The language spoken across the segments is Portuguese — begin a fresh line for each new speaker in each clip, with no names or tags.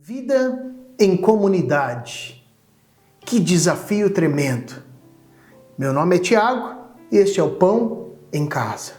Vida em comunidade. Que desafio tremendo. Meu nome é Tiago e este é o Pão em Casa.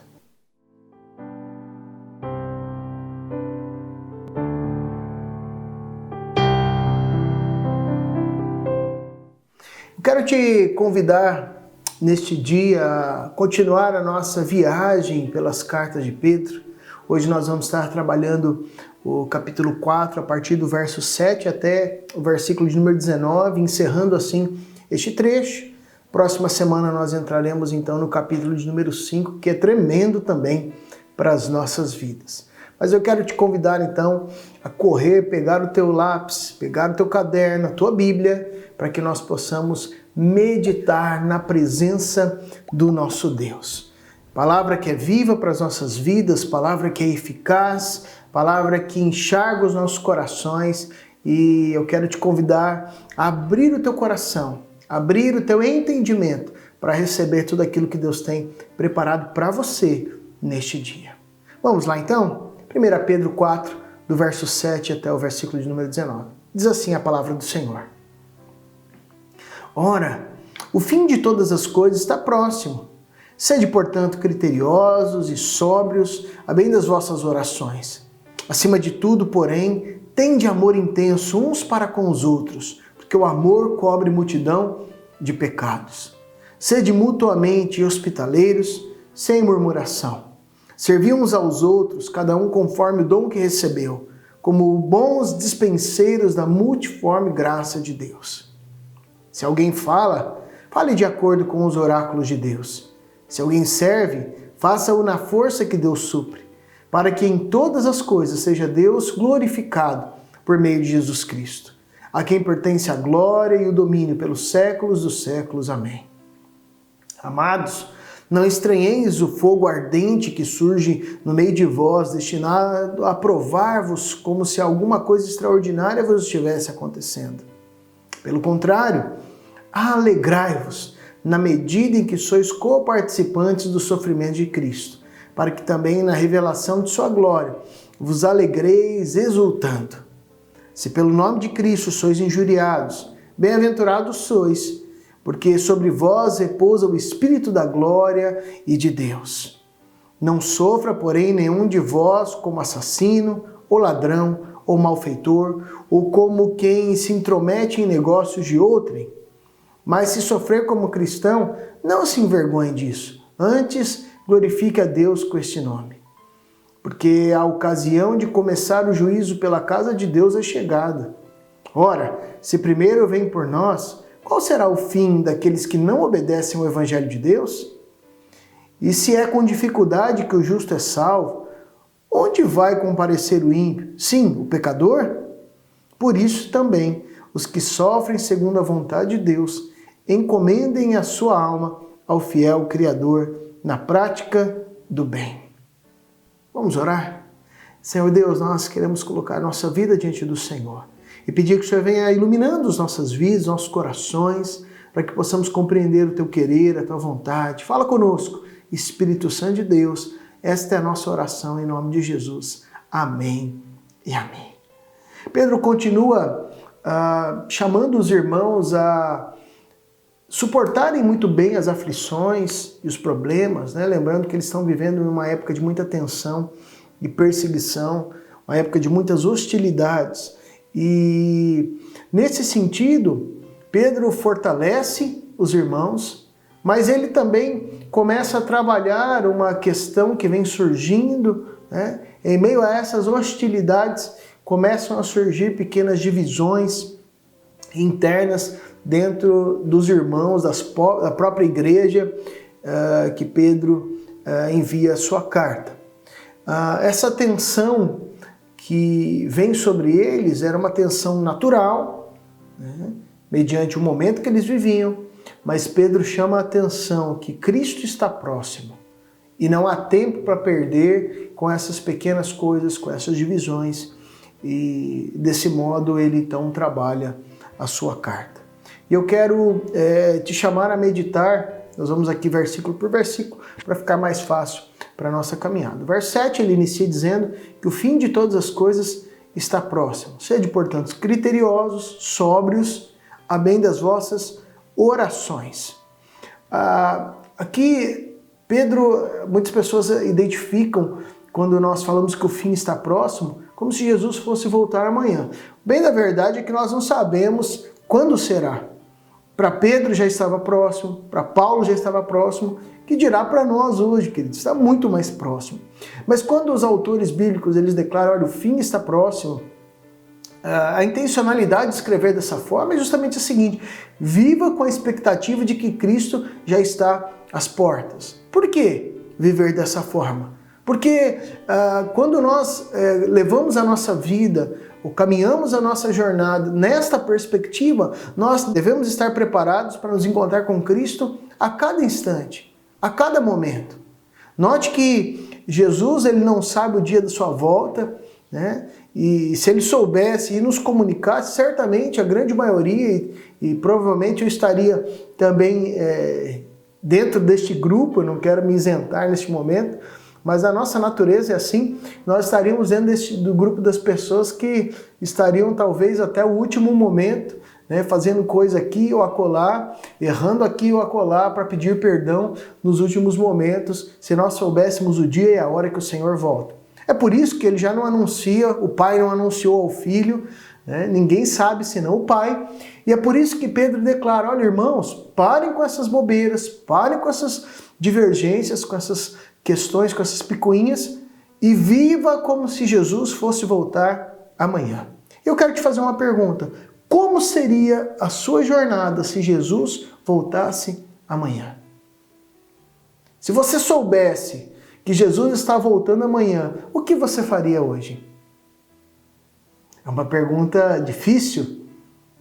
Eu quero te convidar neste dia a continuar a nossa viagem pelas cartas de Pedro. Hoje nós vamos estar trabalhando o capítulo 4, a partir do verso 7 até o versículo de número 19, encerrando assim este trecho. Próxima semana nós entraremos então no capítulo de número 5, que é tremendo também para as nossas vidas. Mas eu quero te convidar então a correr, pegar o teu lápis, pegar o teu caderno, a tua Bíblia, para que nós possamos meditar na presença do nosso Deus. Palavra que é viva para as nossas vidas, palavra que é eficaz, palavra que enxerga os nossos corações, e eu quero te convidar a abrir o teu coração, abrir o teu entendimento para receber tudo aquilo que Deus tem preparado para você neste dia. Vamos lá então? 1 Pedro 4, do verso 7 até o versículo de número 19. Diz assim a palavra do Senhor. Ora, o fim de todas as coisas está próximo. Sede, portanto, criteriosos e sóbrios, a bem das vossas orações. Acima de tudo, porém, tende amor intenso uns para com os outros, porque o amor cobre multidão de pecados. Sede mutuamente hospitaleiros, sem murmuração. Servi uns aos outros, cada um conforme o dom que recebeu, como bons dispenseiros da multiforme graça de Deus. Se alguém fala, fale de acordo com os oráculos de Deus. Se alguém serve, faça-o na força que Deus supre, para que em todas as coisas seja Deus glorificado por meio de Jesus Cristo, a quem pertence a glória e o domínio pelos séculos dos séculos. Amém. Amados, não estranheis o fogo ardente que surge no meio de vós, destinado a provar-vos como se alguma coisa extraordinária vos estivesse acontecendo. Pelo contrário, alegrai-vos na medida em que sois coparticipantes do sofrimento de Cristo, para que também na revelação de sua glória vos alegreis exultando. Se pelo nome de Cristo sois injuriados, bem-aventurados sois, porque sobre vós repousa o Espírito da glória e de Deus. Não sofra, porém, nenhum de vós como assassino, ou ladrão, ou malfeitor, ou como quem se intromete em negócios de outrem. Mas se sofrer como cristão, não se envergonhe disso. Antes, glorifique a Deus com este nome. Porque a ocasião de começar o juízo pela casa de Deus é chegada. Ora, se primeiro vem por nós, qual será o fim daqueles que não obedecem ao Evangelho de Deus? E se é com dificuldade que o justo é salvo, onde vai comparecer o ímpio? Sim, o pecador? Por isso também, os que sofrem segundo a vontade de Deus, encomendem a sua alma ao fiel Criador na prática do bem. Vamos orar? Senhor Deus, nós queremos colocar nossa vida diante do Senhor e pedir que o Senhor venha iluminando as nossas vidas, nossos corações, para que possamos compreender o Teu querer, a Tua vontade. Fala conosco, Espírito Santo de Deus. Esta é a nossa oração em nome de Jesus. Amém e amém. Pedro continua chamando os irmãos a suportarem muito bem as aflições e os problemas, né? Lembrando que eles estão vivendo em uma época de muita tensão e perseguição, uma época de muitas hostilidades. E nesse sentido, Pedro fortalece os irmãos, mas ele também começa a trabalhar uma questão que vem surgindo, né? Em meio a essas hostilidades, começam a surgir pequenas divisões internas dentro dos irmãos, da própria igreja que Pedro envia a sua carta. Essa tensão que vem sobre eles era uma tensão natural, né, mediante o momento que eles viviam, mas Pedro chama a atenção que Cristo está próximo e não há tempo para perder com essas pequenas coisas, com essas divisões, e desse modo ele então trabalha a sua carta. E eu quero te chamar a meditar, nós vamos aqui versículo por versículo, para ficar mais fácil para a nossa caminhada. O verso 7 ele inicia dizendo que o fim de todas as coisas está próximo. Sede, portanto, criteriosos, sóbrios, a bem das vossas orações. Aqui, Pedro, muitas pessoas identificam, quando nós falamos que o fim está próximo, como se Jesus fosse voltar amanhã. Bem, na verdade é que nós não sabemos quando será. Para Pedro já estava próximo, para Paulo já estava próximo, que dirá para nós hoje, queridos, está muito mais próximo. Mas quando os autores bíblicos eles declaram, olha, o fim está próximo, a intencionalidade de escrever dessa forma é justamente a seguinte: viva com a expectativa de que Cristo já está às portas. Por que viver dessa forma? Porque quando nós levamos a nossa vida, ou caminhamos a nossa jornada nesta perspectiva, nós devemos estar preparados para nos encontrar com Cristo a cada instante, a cada momento. Note que Jesus ele não sabe o dia da sua volta, né? E se ele soubesse e nos comunicasse, certamente a grande maioria, e provavelmente eu estaria também dentro deste grupo, eu não quero me isentar neste momento, mas a nossa natureza é assim, nós estaríamos dentro do grupo das pessoas que estariam talvez até o último momento, né, fazendo coisa aqui ou acolá, errando aqui ou acolá para pedir perdão nos últimos momentos, se nós soubéssemos o dia e a hora que o Senhor volta. É por isso que ele já não anuncia, o Pai não anunciou ao Filho, né? Ninguém sabe senão o Pai. E é por isso que Pedro declara, olha irmãos, parem com essas bobeiras, parem com essas divergências, com essas questões, com essas picuinhas, e viva como se Jesus fosse voltar amanhã. Eu quero te fazer uma pergunta, como seria a sua jornada se Jesus voltasse amanhã? Se você soubesse que Jesus está voltando amanhã, o que você faria hoje? É uma pergunta difícil?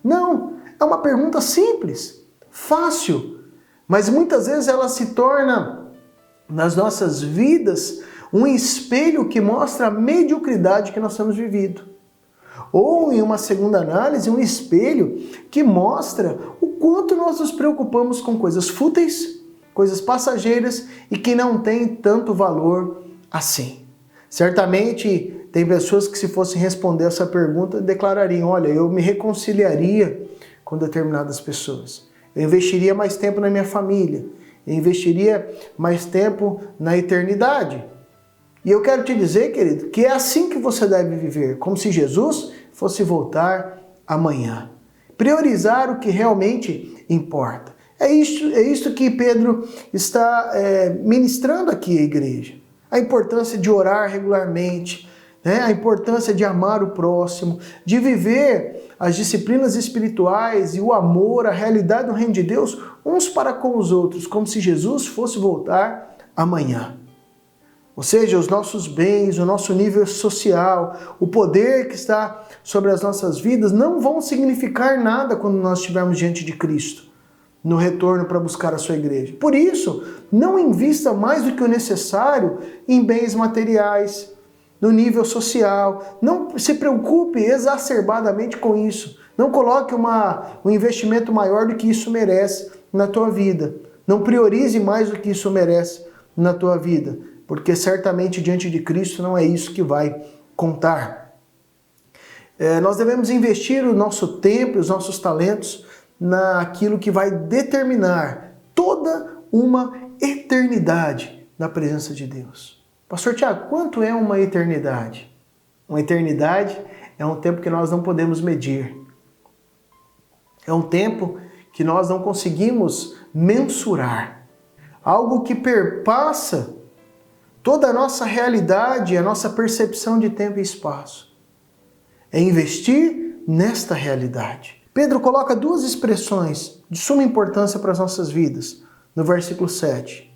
Não, é uma pergunta simples, fácil, mas muitas vezes ela se torna, nas nossas vidas, um espelho que mostra a mediocridade que nós temos vivido. Ou, em uma segunda análise, um espelho que mostra o quanto nós nos preocupamos com coisas fúteis, coisas passageiras e que não têm tanto valor assim. Certamente tem pessoas que, se fossem responder essa pergunta, declarariam, olha, eu me reconciliaria com determinadas pessoas. Eu investiria mais tempo na minha família. Eu investiria mais tempo na eternidade. E eu quero te dizer, querido, que é assim que você deve viver, como se Jesus fosse voltar amanhã. Priorizar o que realmente importa. É isto que Pedro está ministrando aqui à igreja. A importância de orar regularmente, né? A importância de amar o próximo, de viver as disciplinas espirituais e o amor, a realidade do reino de Deus, uns para com os outros, como se Jesus fosse voltar amanhã. Ou seja, os nossos bens, o nosso nível social, o poder que está sobre as nossas vidas não vão significar nada quando nós estivermos diante de Cristo, no retorno para buscar a sua igreja. Por isso, não invista mais do que o necessário em bens materiais, no nível social. Não se preocupe exacerbadamente com isso. Não coloque um investimento maior do que isso merece na tua vida. Não priorize mais do que isso merece na tua vida, porque certamente diante de Cristo não é isso que vai contar. Nós devemos investir o nosso tempo e os nossos talentos naquilo que vai determinar toda uma eternidade na presença de Deus. Pastor Tiago, quanto é uma eternidade? Uma eternidade é um tempo que nós não podemos medir. É um tempo que nós não conseguimos mensurar. Algo que perpassa toda a nossa realidade, a nossa percepção de tempo e espaço. É investir nesta realidade. Pedro coloca duas expressões de suma importância para as nossas vidas, no versículo 7.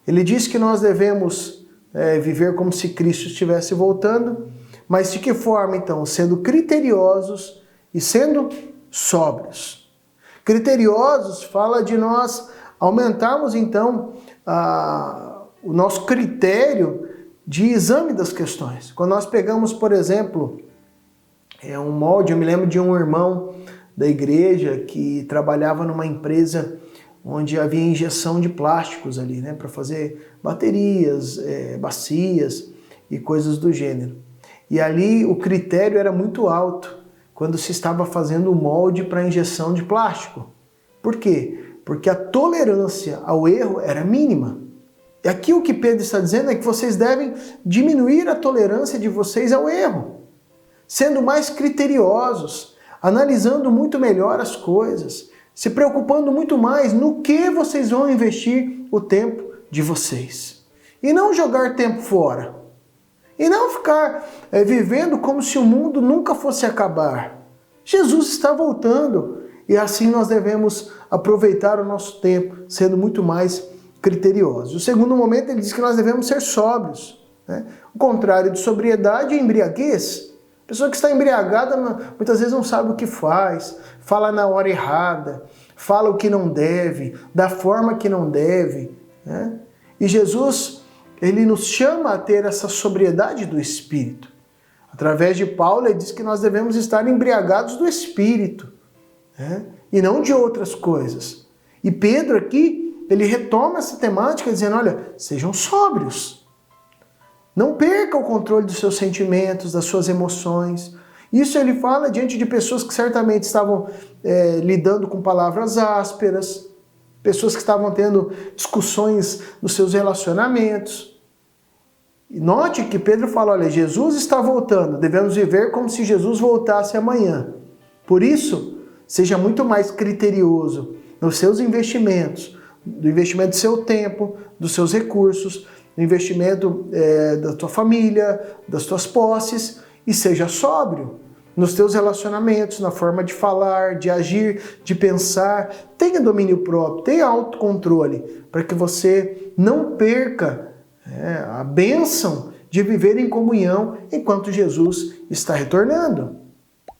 Ele diz que nós devemos viver como se Cristo estivesse voltando, mas de que forma então? Sendo criteriosos e sendo sóbrios. Criteriosos fala de nós aumentarmos então o nosso critério de exame das questões. Quando nós pegamos, por exemplo, um molde, eu me lembro de um irmão da igreja que trabalhava numa empresa onde havia injeção de plásticos ali, né, para fazer baterias, bacias e coisas do gênero. E ali o critério era muito alto quando se estava fazendo o molde para injeção de plástico. Por quê? Porque a tolerância ao erro era mínima. E aqui o que Pedro está dizendo é que vocês devem diminuir a tolerância de vocês ao erro, sendo mais criteriosos, analisando muito melhor as coisas, se preocupando muito mais no que vocês vão investir o tempo de vocês. E não jogar tempo fora. E não ficar vivendo como se o mundo nunca fosse acabar. Jesus está voltando e assim nós devemos aproveitar o nosso tempo, sendo muito mais criteriosos. O segundo momento ele diz que nós devemos ser sóbrios. Né? O contrário de sobriedade é embriaguez. A pessoa que está embriagada muitas vezes não sabe o que faz, fala na hora errada, fala o que não deve, da forma que não deve. Né? E Jesus, ele nos chama a ter essa sobriedade do Espírito. Através de Paulo, ele diz que nós devemos estar embriagados do Espírito, né? E não de outras coisas. E Pedro aqui, ele retoma essa temática dizendo, olha, sejam sóbrios. Não perca o controle dos seus sentimentos, das suas emoções. Isso ele fala diante de pessoas que certamente estavam lidando com palavras ásperas, pessoas que estavam tendo discussões nos seus relacionamentos. E note que Pedro fala, olha, Jesus está voltando, devemos viver como se Jesus voltasse amanhã. Por isso, seja muito mais criterioso nos seus investimentos, do investimento do seu tempo, dos seus recursos, do investimento da tua família, das tuas posses, e seja sóbrio nos teus relacionamentos, na forma de falar, de agir, de pensar. Tenha domínio próprio, tenha autocontrole, para que você não perca a bênção de viver em comunhão enquanto Jesus está retornando.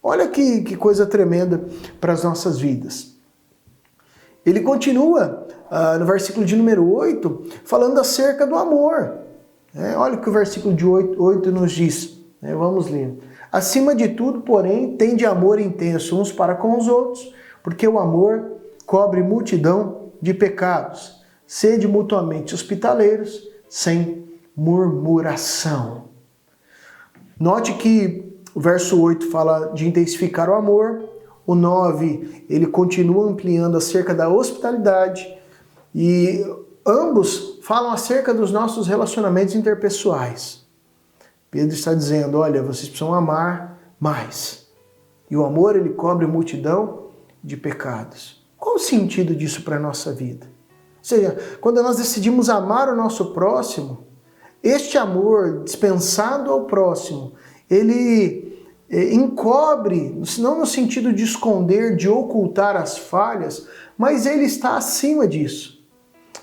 Olha que coisa tremenda para as nossas vidas. Ele continua no versículo de número 8, falando acerca do amor. Olha o que o versículo de 8 nos diz. Vamos ler. Acima de tudo, porém, tende amor intenso uns para com os outros, porque o amor cobre multidão de pecados. Sede mutuamente hospitaleiros, sem murmuração. Note que o verso 8 fala de intensificar o amor. O 9, ele continua ampliando acerca da hospitalidade. E ambos falam acerca dos nossos relacionamentos interpessoais. Pedro está dizendo, olha, vocês precisam amar mais. E o amor, ele cobre multidão de pecados. Qual o sentido disso para a nossa vida? Ou seja, quando nós decidimos amar o nosso próximo, este amor dispensado ao próximo, ele encobre, não no sentido de esconder, de ocultar as falhas, mas ele está acima disso.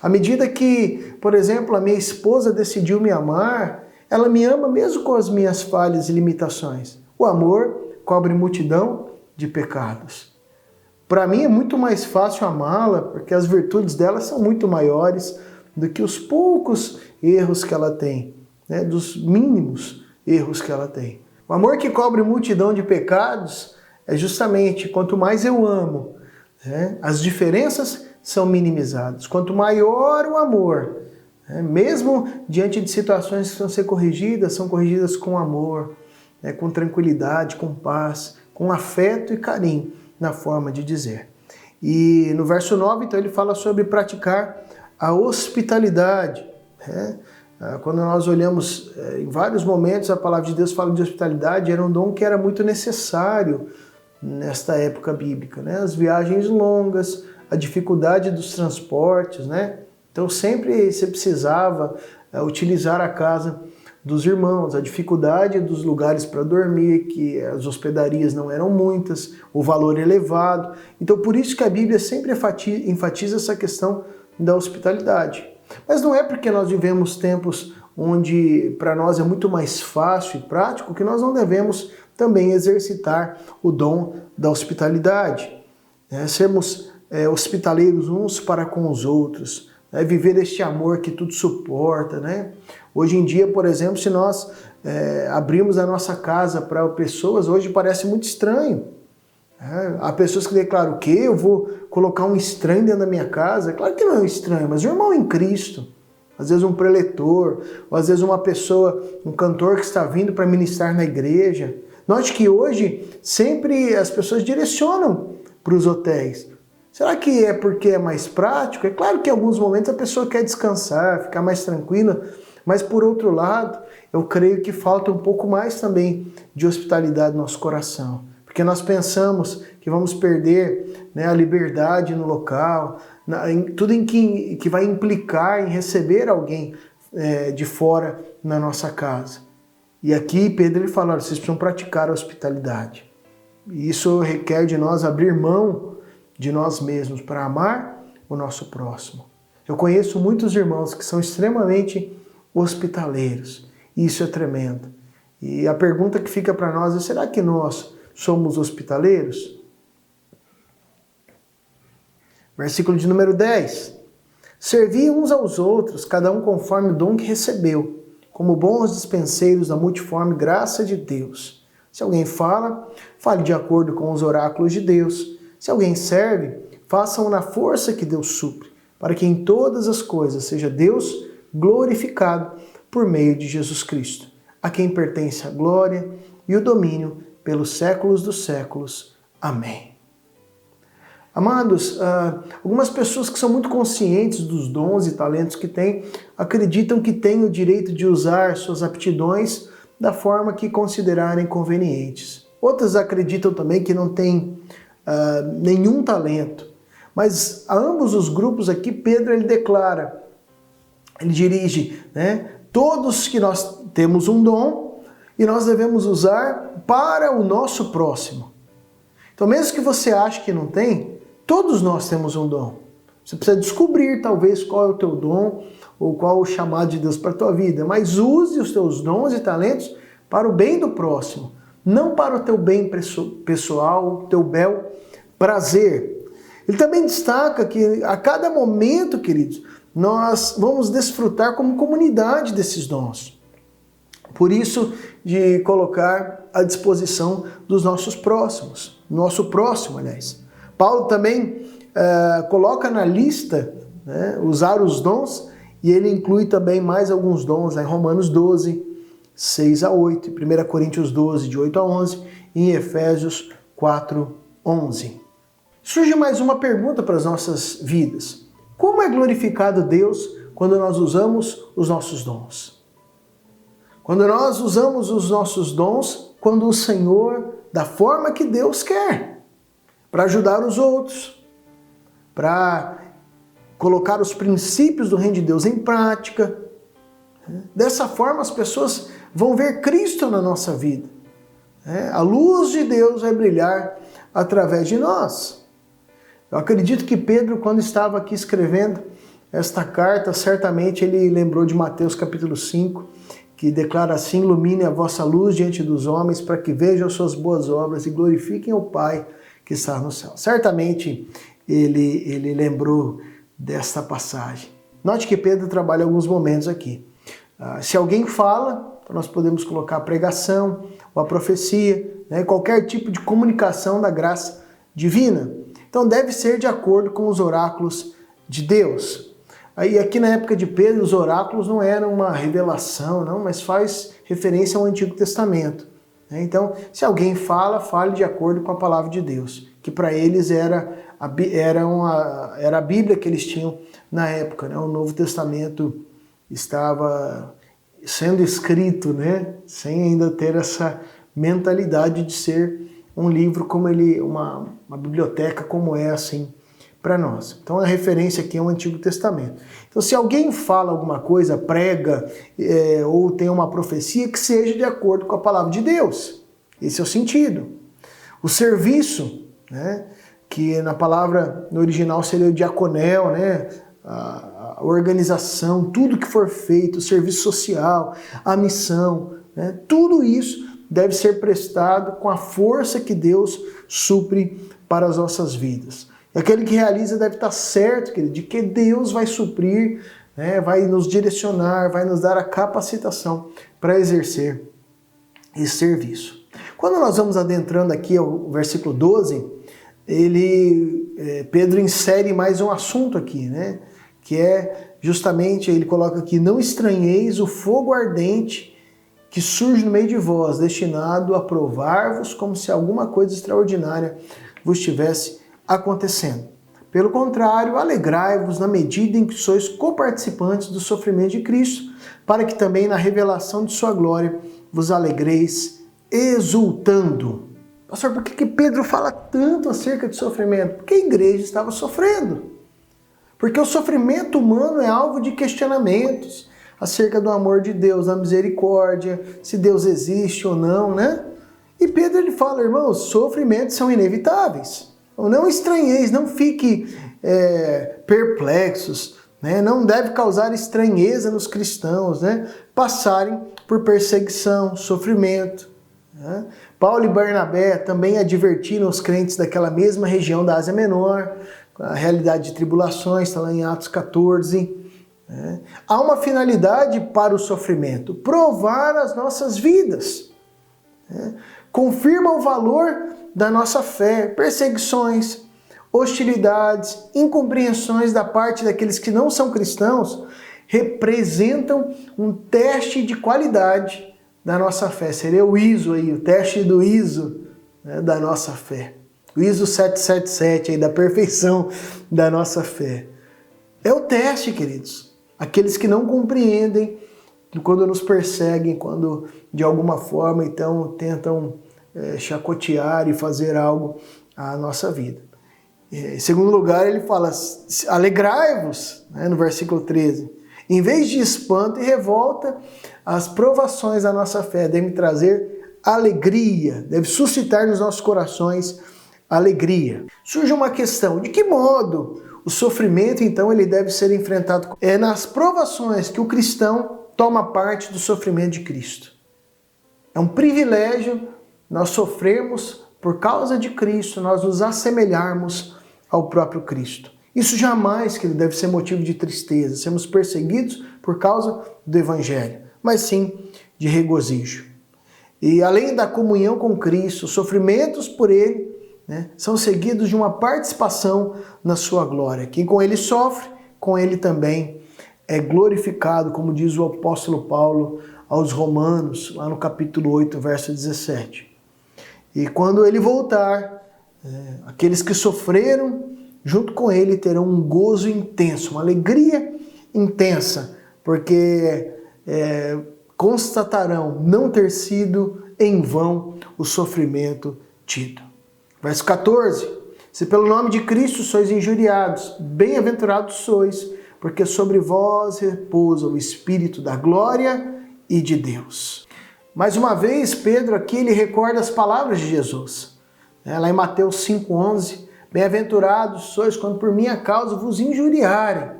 À medida que, por exemplo, a minha esposa decidiu me amar, ela me ama mesmo com as minhas falhas e limitações. O amor cobre multidão de pecados. Para mim é muito mais fácil amá-la, porque as virtudes dela são muito maiores do que os poucos erros que ela tem, né? Dos mínimos erros que ela tem. O amor que cobre multidão de pecados é justamente quanto mais eu amo, né? As diferenças são minimizadas. Quanto maior o amor, mesmo diante de situações que precisam ser corrigidas, são corrigidas com amor, com tranquilidade, com paz, com afeto e carinho na forma de dizer. E no verso 9, então, ele fala sobre praticar a hospitalidade. Quando nós olhamos em vários momentos, a palavra de Deus fala de hospitalidade, era um dom que era muito necessário nesta época bíblica. As viagens longas, a dificuldade dos transportes, Então sempre você precisava utilizar a casa dos irmãos, a dificuldade dos lugares para dormir, que as hospedarias não eram muitas, o valor elevado. Então por isso que a Bíblia sempre enfatiza essa questão da hospitalidade. Mas não é porque nós vivemos tempos onde para nós é muito mais fácil e prático que nós não devemos também exercitar o dom da hospitalidade. Sermos hospitaleiros uns para com os outros, viver este amor que tudo suporta. Hoje em dia, por exemplo, se nós abrimos a nossa casa para pessoas, hoje parece muito estranho. Há pessoas que declaram o quê? Eu vou colocar um estranho dentro da minha casa? Claro que não é um estranho, mas o irmão em Cristo. às vezes um preletor, ou às vezes uma pessoa, um cantor que está vindo para ministrar na igreja. Note que hoje sempre as pessoas direcionam para os hotéis. Será que é porque é mais prático? É claro que em alguns momentos a pessoa quer descansar, ficar mais tranquila, mas por outro lado, eu creio que falta um pouco mais também de hospitalidade no nosso coração. Porque nós pensamos que vamos perder, né, a liberdade no local, tudo em que vai implicar em receber alguém de fora na nossa casa. E aqui Pedro ele fala, vocês precisam praticar a hospitalidade. E isso requer de nós abrir mão de nós mesmos para amar o nosso próximo. Eu conheço muitos irmãos que são extremamente hospitaleiros. E isso é tremendo. E a pergunta que fica para nós é, será que nós somos hospitaleiros? Versículo de número 10. Servi uns aos outros, cada um conforme o dom que recebeu, como bons dispenseiros da multiforme graça de Deus. Se alguém fala, fale de acordo com os oráculos de Deus. Se alguém serve, façam na força que Deus supre, para que em todas as coisas seja Deus glorificado por meio de Jesus Cristo, a quem pertence a glória e o domínio pelos séculos dos séculos. Amém. Amados, algumas pessoas que são muito conscientes dos dons e talentos que têm, acreditam que têm o direito de usar suas aptidões da forma que considerarem convenientes. Outras acreditam também que não têm nenhum talento. Mas a ambos os grupos aqui, Pedro ele declara, ele dirige, né? Todos que nós temos um dom e nós devemos usar para o nosso próximo. Então mesmo que você ache que não tem, todos nós temos um dom. Você precisa descobrir talvez qual é o teu dom ou qual é o chamado de Deus para a tua vida, mas use os teus dons e talentos para o bem do próximo, não para o teu bem pessoal, o teu bel prazer. Ele também destaca que a cada momento, queridos, nós vamos desfrutar como comunidade desses dons. Por isso, de colocar à disposição dos nossos próximos, nosso próximo, aliás. Paulo também coloca na lista, né, usar os dons, e ele inclui também mais alguns dons lá em Romanos 12, 6 a 8, 1 Coríntios 12, de 8 a 11, e em Efésios 4, 11. Surge mais uma pergunta para as nossas vidas. Como é glorificado Deus quando nós usamos os nossos dons? Quando nós usamos os nossos dons, quando o Senhor, da forma que Deus quer, para ajudar os outros, para colocar os princípios do reino de Deus em prática. Dessa forma as pessoas vão ver Cristo na nossa vida. A luz de Deus vai brilhar através de nós. Eu acredito que Pedro, quando estava aqui escrevendo esta carta, certamente ele lembrou de Mateus capítulo 5, que declara assim: ilumine a vossa luz diante dos homens, para que vejam as suas boas obras e glorifiquem o Pai que está no céu. Certamente ele lembrou desta passagem. Note que Pedro trabalha alguns momentos aqui. Se alguém fala, nós podemos colocar a pregação ou a profecia, né, qualquer tipo de comunicação da graça divina. Então deve ser de acordo com os oráculos de Deus. Aí aqui na época de Pedro, os oráculos não eram uma revelação, não, mas faz referência ao Antigo Testamento. Então, se alguém fala, fale de acordo com a palavra de Deus, que para eles era a Bíblia que eles tinham na época, né? O Novo Testamento estava sendo escrito, né? Sem ainda ter essa mentalidade de ser um livro como uma biblioteca como é assim para nós. Então a referência aqui é o Antigo Testamento. Então se alguém fala alguma coisa, prega ou tem uma profecia, que seja de acordo com a palavra de Deus. Esse é o sentido. O serviço, né, que na palavra no original seria o diaconel, né, a organização, tudo que for feito, o serviço social, a missão, né, tudo isso deve ser prestado com a força que Deus supre para as nossas vidas. E aquele que realiza deve estar certo, querido, de que Deus vai suprir, né, vai nos direcionar, vai nos dar a capacitação para exercer esse serviço. Quando nós vamos adentrando aqui ao versículo 12, Pedro insere mais um assunto aqui, né, que é justamente ele coloca aqui, não estranheis o fogo ardente que surge no meio de vós, destinado a provar-vos como se alguma coisa extraordinária vos estivesse acontecendo. Pelo contrário, alegrai-vos na medida em que sois coparticipantes do sofrimento de Cristo, para que também na revelação de sua glória vos alegreis exultando. Pastor, por que Pedro fala tanto acerca de sofrimento? Porque a igreja estava sofrendo. Porque o sofrimento humano é alvo de questionamentos acerca do amor de Deus, da misericórdia, se Deus existe ou não, né? E Pedro ele fala, irmãos, sofrimentos são inevitáveis. Não estranheis, não fique perplexos, né? Não deve causar estranheza nos cristãos, né? Passarem por perseguição, sofrimento. Né? Paulo e Barnabé também advertiram os crentes daquela mesma região da Ásia Menor, a realidade de tribulações, está lá em Atos 14. Né? Há uma finalidade para o sofrimento, provar as nossas vidas. Né? Confirma o valor da nossa fé, perseguições, hostilidades, incompreensões da parte daqueles que não são cristãos, representam um teste de qualidade da nossa fé. Seria o ISO aí, o teste do ISO, né, da nossa fé. O ISO 777 aí, da perfeição da nossa fé. É o teste, queridos. Aqueles que não compreendem, quando nos perseguem, quando de alguma forma então tentam chacotear e fazer algo à nossa vida. Em segundo lugar, ele fala, alegrai-vos, né, no versículo 13. Em vez de espanto e revolta, as provações da nossa fé devem trazer alegria, deve suscitar nos nossos corações alegria. Surge uma questão, de que modo o sofrimento, então, ele deve ser enfrentado? É nas provações que o cristão toma parte do sofrimento de Cristo. É um privilégio nós sofrermos por causa de Cristo, nós nos assemelharmos ao próprio Cristo. Isso jamais que deve ser motivo de tristeza, sermos perseguidos por causa do Evangelho, mas sim de regozijo. E além da comunhão com Cristo, os sofrimentos por Ele, né, são seguidos de uma participação na sua glória. Quem com Ele sofre, com Ele também é glorificado, como diz o apóstolo Paulo aos Romanos, lá no capítulo 8, verso 17. E quando Ele voltar, aqueles que sofreram junto com Ele terão um gozo intenso, uma alegria intensa, porque constatarão não ter sido em vão o sofrimento tido. Verso 14. Se pelo nome de Cristo sois injuriados, bem-aventurados sois, porque sobre vós repousa o Espírito da glória e de Deus. Mais uma vez, Pedro aqui ele recorda as palavras de Jesus. Lá em Mateus 5,11, bem-aventurados sois quando por minha causa vos injuriarem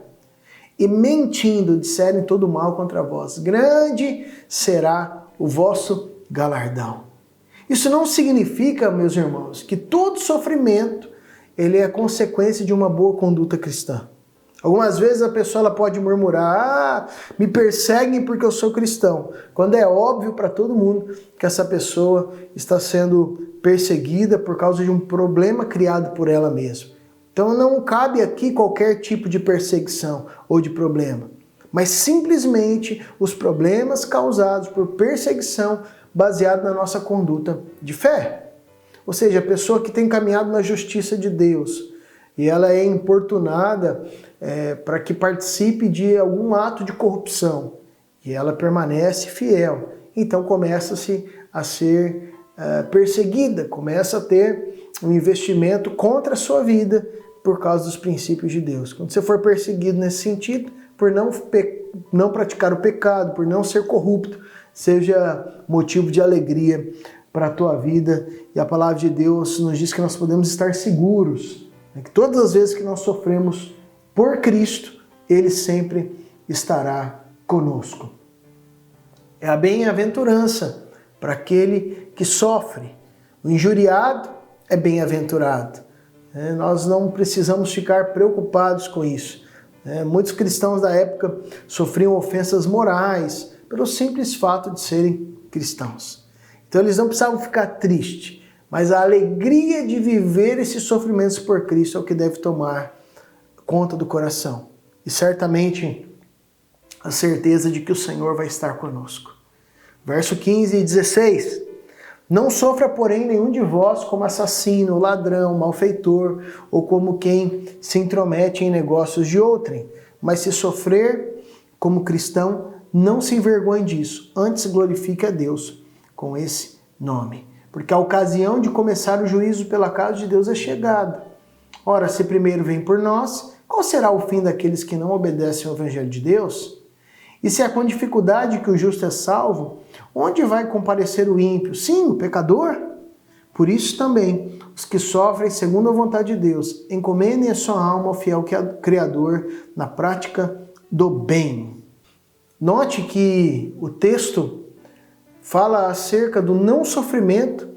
e mentindo disserem todo mal contra vós. Grande será o vosso galardão. Isso não significa, meus irmãos, que todo sofrimento ele é consequência de uma boa conduta cristã. Algumas vezes a pessoa ela pode murmurar, me perseguem porque eu sou cristão, quando é óbvio para todo mundo que essa pessoa está sendo perseguida por causa de um problema criado por ela mesma. Então não cabe aqui qualquer tipo de perseguição ou de problema, mas simplesmente os problemas causados por perseguição baseado na nossa conduta de fé. Ou seja, a pessoa que tem caminhado na justiça de Deus e ela é importunada para que participe de algum ato de corrupção e ela permanece fiel, então começa-se a ser perseguida, começa a ter um investimento contra a sua vida por causa dos princípios de Deus. Quando você for perseguido nesse sentido, por não praticar o pecado, por não ser corrupto, seja motivo de alegria para a tua vida. E a palavra de Deus nos diz que nós podemos estar seguros, né, que todas as vezes que nós sofremos por Cristo, Ele sempre estará conosco. É a bem-aventurança para aquele que sofre. O injuriado é bem-aventurado. Nós não precisamos ficar preocupados com isso. Muitos cristãos da época sofriam ofensas morais pelo simples fato de serem cristãos. Então eles não precisavam ficar tristes, mas a alegria de viver esses sofrimentos por Cristo é o que deve tomar conta do coração. E certamente a certeza de que o Senhor vai estar conosco. Verso 15 e 16. Não sofra, porém, nenhum de vós como assassino, ladrão, malfeitor, ou como quem se intromete em negócios de outrem. Mas se sofrer como cristão, não se envergonhe disso, antes glorifique a Deus com esse nome. Porque a ocasião de começar o juízo pela casa de Deus é chegada. Ora, se primeiro vem por nós, qual será o fim daqueles que não obedecem ao Evangelho de Deus? E se é com dificuldade que o justo é salvo, onde vai comparecer o ímpio? Sim, o pecador. Por isso também, os que sofrem segundo a vontade de Deus, encomendem a sua alma ao fiel Criador na prática do bem. Note que o texto fala acerca do não sofrimento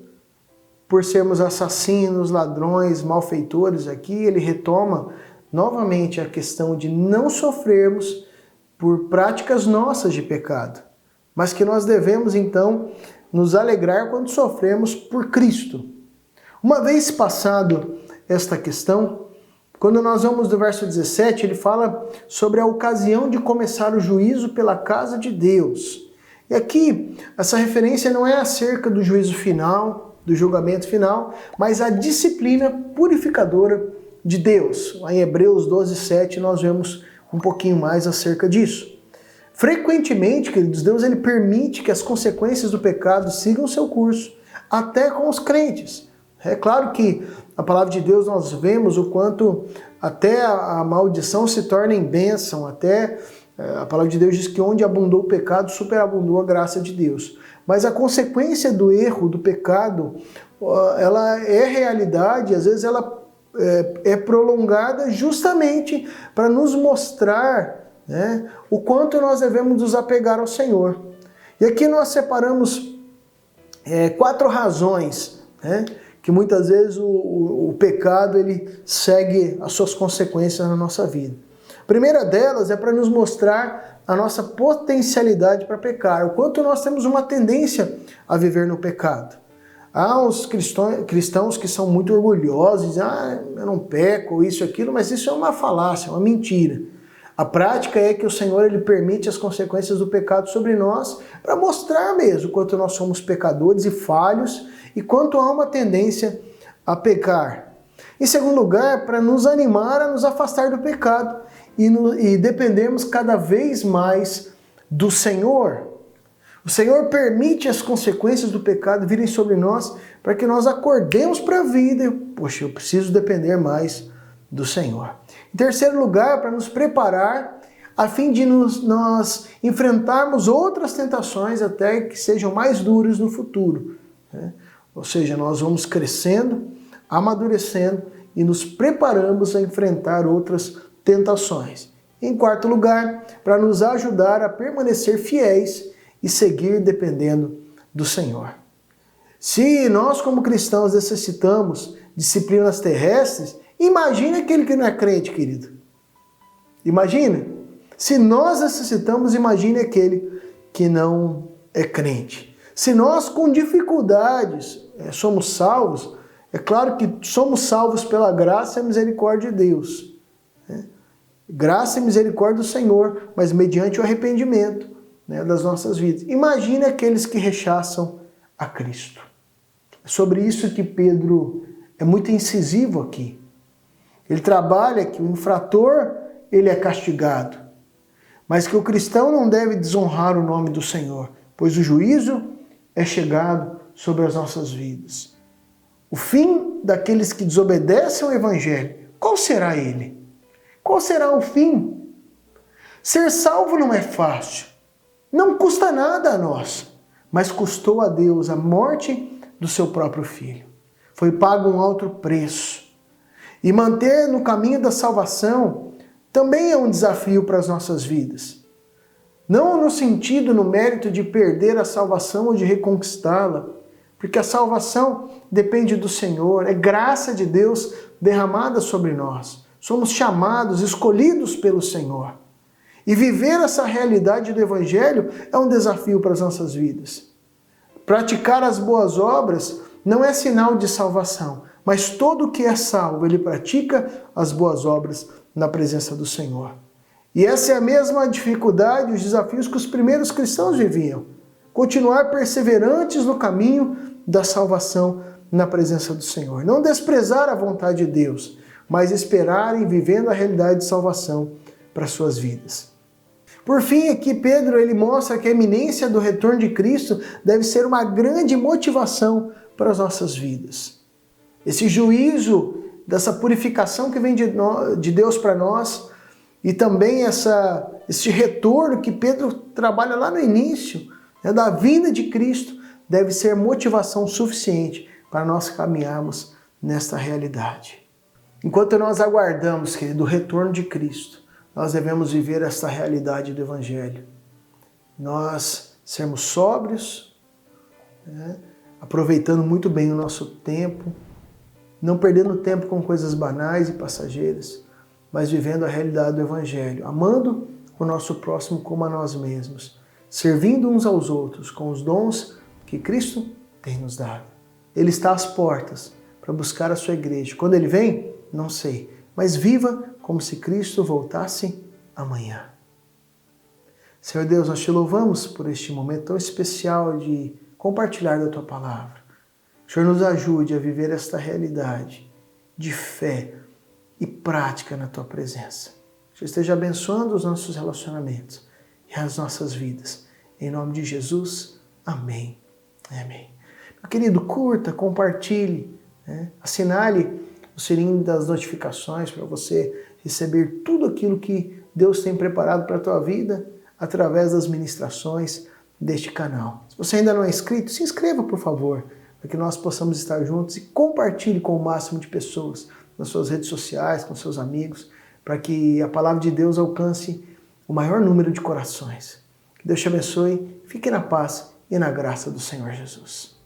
por sermos assassinos, ladrões, malfeitores. Aqui ele retoma novamente a questão de não sofrermos por práticas nossas de pecado, mas que nós devemos então nos alegrar quando sofremos por Cristo. Uma vez passado esta questão, quando nós vamos do verso 17, ele fala sobre a ocasião de começar o juízo pela casa de Deus. E aqui, essa referência não é acerca do juízo final, do julgamento final, mas a disciplina purificadora de Deus. Lá em Hebreus 12:7 nós vemos um pouquinho mais acerca disso. Frequentemente, queridos, Deus ele permite que as consequências do pecado sigam seu curso, até com os crentes. É claro que a palavra de Deus nós vemos o quanto até a maldição se torna em bênção, até a palavra de Deus diz que onde abundou o pecado, superabundou a graça de Deus. Mas a consequência do erro, do pecado, ela é realidade, às vezes ela é prolongada justamente para nos mostrar, né, o quanto nós devemos nos apegar ao Senhor. E aqui nós separamos 4 razões, né, que muitas vezes o pecado ele segue as suas consequências na nossa vida. A primeira delas é para nos mostrar a nossa potencialidade para pecar, o quanto nós temos uma tendência a viver no pecado. Há os cristãos que são muito orgulhosos, dizem, eu não peco, isso e aquilo, mas isso é uma falácia, uma mentira. A prática é que o Senhor ele permite as consequências do pecado sobre nós para mostrar mesmo o quanto nós somos pecadores e falhos e quanto há uma tendência a pecar. Em segundo lugar, para nos animar a nos afastar do pecado e dependermos cada vez mais do Senhor. O Senhor permite as consequências do pecado virem sobre nós para que nós acordemos para a vida. Poxa, eu preciso depender mais do Senhor. Em terceiro lugar, para nos preparar a fim de nós enfrentarmos outras tentações até que sejam mais duras no futuro. Né? Ou seja, nós vamos crescendo, amadurecendo e nos preparamos a enfrentar outras tentações. Em quarto lugar, para nos ajudar a permanecer fiéis e seguir dependendo do Senhor. Se nós como cristãos necessitamos disciplinas terrestres, imagine aquele que não é crente, querido. Imagina. Se nós necessitamos, imagine aquele que não é crente. Se nós com dificuldades somos salvos, é claro que somos salvos pela graça e misericórdia de Deus. Graça e misericórdia do Senhor, mas mediante o arrependimento, né, das nossas vidas. Imagine aqueles que rechaçam a Cristo. É sobre isso que Pedro é muito incisivo aqui. Ele trabalha que o infrator ele é castigado, mas que o cristão não deve desonrar o nome do Senhor, pois o juízo é chegado sobre as nossas vidas. O fim daqueles que desobedecem ao Evangelho, qual será ele? Qual será o fim? Ser salvo não é fácil. Não custa nada a nós, mas custou a Deus a morte do seu próprio Filho. Foi pago um alto preço. E manter no caminho da salvação também é um desafio para as nossas vidas. Não no sentido, no mérito de perder a salvação ou de reconquistá-la, porque a salvação depende do Senhor, é graça de Deus derramada sobre nós. Somos chamados, escolhidos pelo Senhor. E viver essa realidade do Evangelho é um desafio para as nossas vidas. Praticar as boas obras não é sinal de salvação, mas todo que é salvo, ele pratica as boas obras na presença do Senhor. E essa é a mesma dificuldade, os desafios que os primeiros cristãos viviam. Continuar perseverantes no caminho da salvação na presença do Senhor. Não desprezar a vontade de Deus, mas esperarem vivendo a realidade de salvação para suas vidas. Por fim, aqui Pedro ele mostra que a iminência do retorno de Cristo deve ser uma grande motivação para as nossas vidas. Esse juízo, dessa purificação que vem de Deus para nós, e também esse retorno que Pedro trabalha lá no início, né, da vinda de Cristo, deve ser motivação suficiente para nós caminharmos nesta realidade. Enquanto nós aguardamos, querido, o retorno de Cristo, nós devemos viver esta realidade do Evangelho. Nós sermos sóbrios, né, aproveitando muito bem o nosso tempo, não perdendo tempo com coisas banais e passageiras, mas vivendo a realidade do Evangelho, amando o nosso próximo como a nós mesmos, servindo uns aos outros com os dons que Cristo tem nos dado. Ele está às portas para buscar a sua igreja. Quando ele vem, não sei, mas viva como se Cristo voltasse amanhã. Senhor Deus, nós te louvamos por este momento tão especial de compartilhar da tua palavra. O Senhor nos ajude a viver esta realidade de fé e prática na tua presença. O Senhor esteja abençoando os nossos relacionamentos e as nossas vidas. Em nome de Jesus, amém. Amém. Meu querido, curta, compartilhe, né? Assinale o sininho das notificações para você receber tudo aquilo que Deus tem preparado para a tua vida através das ministrações deste canal. Se você ainda não é inscrito, se inscreva, por favor, para que nós possamos estar juntos e compartilhe com o máximo de pessoas nas suas redes sociais, com seus amigos, para que a palavra de Deus alcance o maior número de corações. Que Deus te abençoe, fique na paz e na graça do Senhor Jesus.